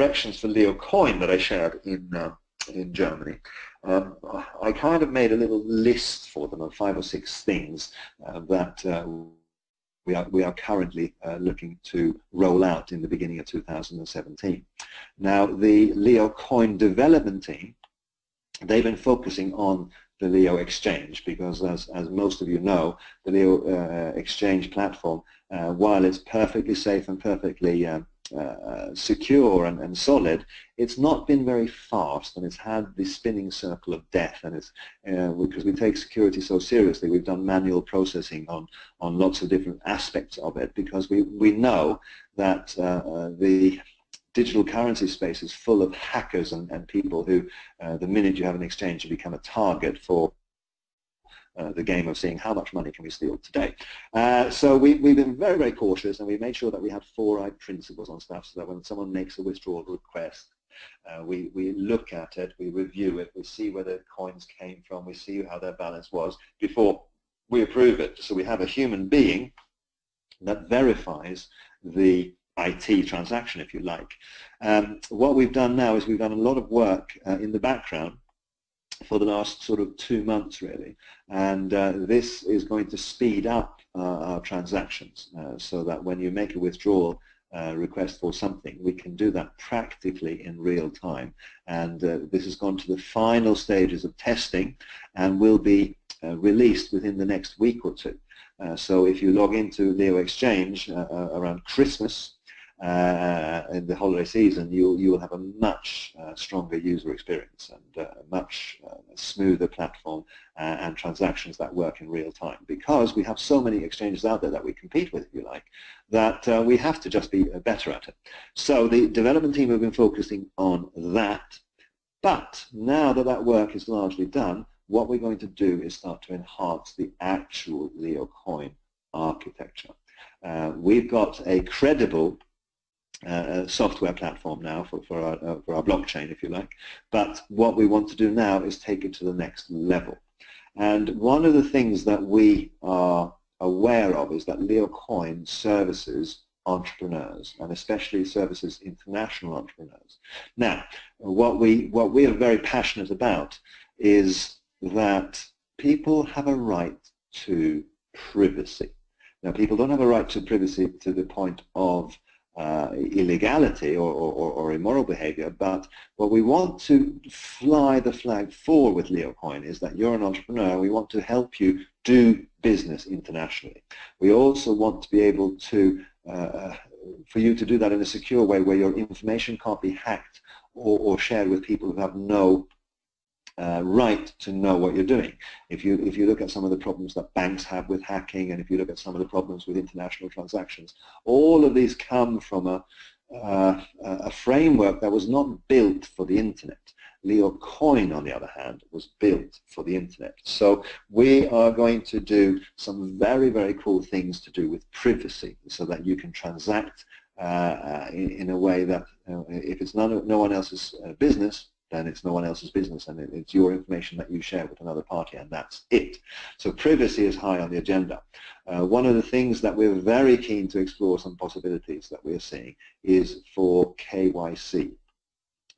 directions for LEOcoin that I shared in Germany, I kind of made a little list for them of 5 or 6 things that we are currently looking to roll out in the beginning of 2017. Now, the LEOcoin development team, they've been focusing on the Leo exchange because, as most of you know, the Leo exchange platform, while it's perfectly safe and perfectly secure and solid, it's not been very fast, and it's had the spinning circle of death. And it's because we take security so seriously, we've done manual processing on lots of different aspects of it, because we know that the digital currency space is full of hackers and people who, the minute you have an exchange, you become a target for the game of seeing how much money can we steal today. So we've been very, very cautious, and we made sure that we had 4 right principles on stuff, so that when someone makes a withdrawal request, we look at it, we review it, we see where the coins came from, we see how their balance was before we approve it. So we have a human being that verifies the IT transaction, if you like. What we've done now is we've done a lot of work in the background for the last sort of 2 months, really, and this is going to speed up our transactions so that when you make a withdrawal request for something, we can do that practically in real time. And this has gone to the final stages of testing and will be released within the next week or 2. So if you log into Leo Exchange around Christmas, in the holiday season, you will have a much stronger user experience and a much smoother platform and transactions that work in real time, because we have so many exchanges out there that we compete with, if you like, that we have to just be better at it. So the development team have been focusing on that, but now that that work is largely done, what we're going to do is start to enhance the actual LEOcoin architecture. We've got a credible software platform now for our blockchain, if you like, but what we want to do now is take it to the next level. And one of the things that we are aware of is that LEOcoin services entrepreneurs, and especially services international entrepreneurs. Now, what we are very passionate about is that people have a right to privacy. Now, people don't have a right to privacy to the point of illegality or immoral behavior, but what we want to fly the flag for with LEOcoin is that you're an entrepreneur. We want to help you do business internationally. We also want to be able to, for you to do that in a secure way where your information can't be hacked or shared with people who have no right to know what you're doing. If you look at some of the problems that banks have with hacking, and if you look at some of the problems with international transactions, all of these come from a framework that was not built for the internet. LEOcoin, on the other hand, was built for the internet. So we are going to do some very, very cool things to do with privacy, so that you can transact in a way that if it's no one else's business, then it's no one else's business, and it's your information that you share with another party, and that's it. So privacy is high on the agenda. One of the things that we're very keen to explore, some possibilities that we're seeing, is for KYC.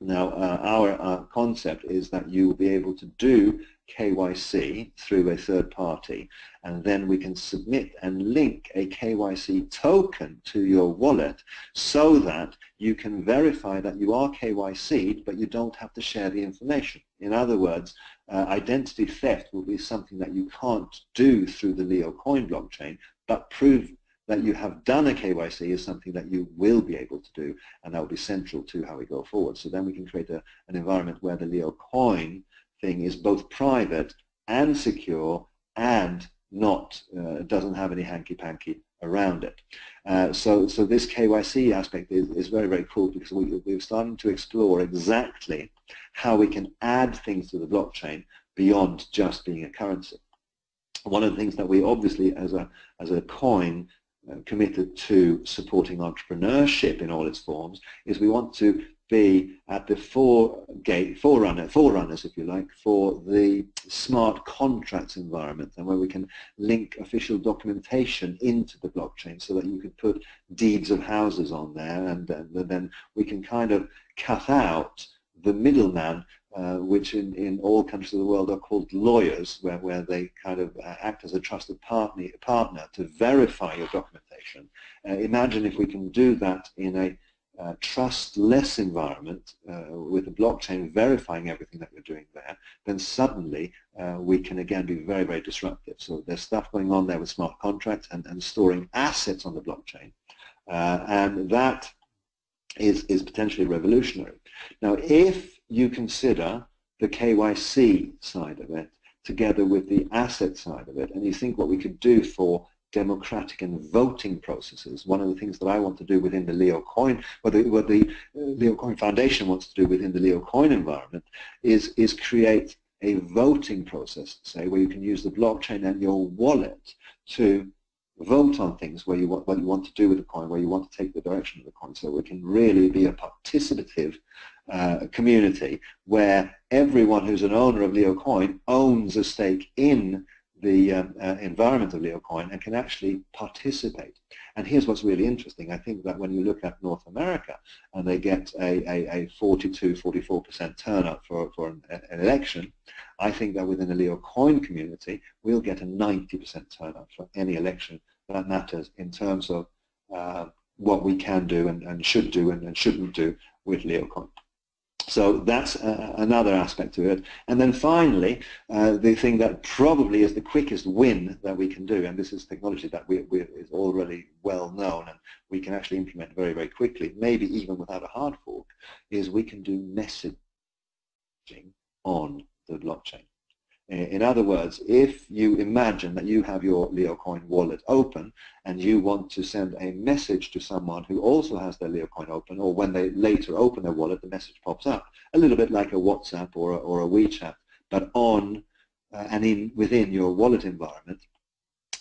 Now, our concept is that you will be able to do KYC through a third party, and then we can submit and link a KYC token to your wallet so that you can verify that you are KYC'd, but you don't have to share the information. In other words, identity theft will be something that you can't do through the LEOcoin blockchain, but prove that you have done a KYC is something that you will be able to do, and that will be central to how we go forward. So then we can create an environment where the LEOcoin thing is both private and secure and not doesn't have any hanky-panky around it. So this KYC aspect is very, very cool, because we're starting to explore exactly how we can add things to the blockchain beyond just being a currency. One of the things that we obviously, as a coin, committed to supporting entrepreneurship in all its forms, is we want to be at the forerunners, if you like, for the smart contracts environment, and where we can link official documentation into the blockchain so that you could put deeds of houses on there, and then we can kind of cut out the middleman, which in all countries of the world are called lawyers, where they kind of act as a trusted partner to verify your documentation. Imagine if we can do that in a trustless environment with the blockchain verifying everything that you're doing there, then suddenly we can again be very, very disruptive. So there's stuff going on there with smart contracts and storing assets on the blockchain, and that is potentially revolutionary. Now, if you consider the KYC side of it together with the asset side of it, and you think what we could do for democratic and voting processes, one of the things that I want to do within the LEOcoin, what the LEOcoin Foundation wants to do within the LEOcoin environment, is create a voting process, say, where you can use the blockchain and your wallet to vote on things, where what you want to do with the coin, where you want to take the direction of the coin, so we can really be a participative community where everyone who's an owner of LEOcoin owns a stake in the environment of LEOcoin and can actually participate. And here's what's really interesting. I think that when you look at North America and they get a 42–44% turnout for an election, I think that within the LEOcoin community we'll get a 90% turnout for any election that matters in terms of what we can do and should do and shouldn't do with LEOcoin. So that's another aspect to it. And then finally, the thing that probably is the quickest win that we can do, and this is technology that is already well known and we can actually implement very, very quickly, maybe even without a hard fork, is we can do messaging on the blockchain. In other words, if you imagine that you have your LEOcoin wallet open and you want to send a message to someone who also has their LEOcoin open, or when they later open their wallet, the message pops up, a little bit like a WhatsApp or a WeChat, but on and within your wallet environment,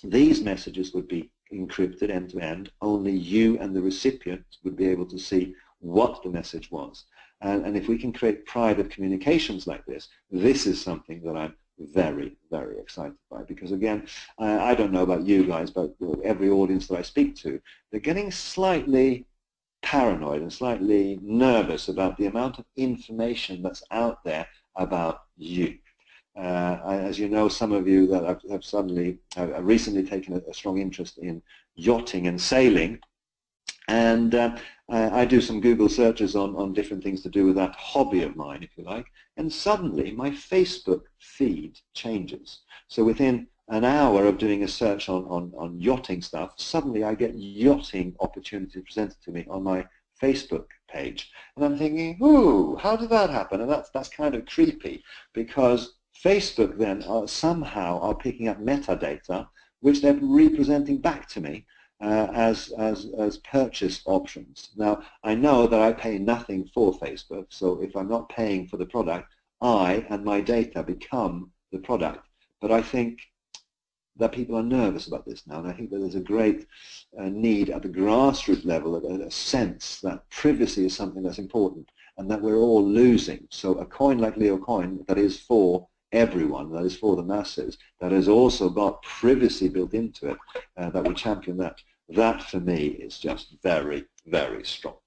these messages would be encrypted end-to-end. Only you and the recipient would be able to see what the message was. And if we can create private communications like this, this is something that I'm very, very excited by, because again, I don't know about you guys, but every audience that I speak to, they're getting slightly paranoid and slightly nervous about the amount of information that's out there about you. As you know, some of you that have recently taken a strong interest in yachting and sailing, and I do some Google searches on different things to do with that hobby of mine, if you like, and suddenly my Facebook feed changes. So within an hour of doing a search on yachting stuff, suddenly I get yachting opportunities presented to me on my Facebook page. And I'm thinking, ooh, how did that happen? And that's kind of creepy, because Facebook then somehow are picking up metadata, which they're representing back to me as purchase options. Now, I know that I pay nothing for Facebook, so if I'm not paying for the product, I and my data become the product. But I think that people are nervous about this now, and I think that there's a great need at the grassroots level, a sense that privacy is something that's important and that we're all losing. So a coin like LEOcoin that is for everyone, that is for the masses, that has also got privacy built into it, that we champion that for me is just very, very strong.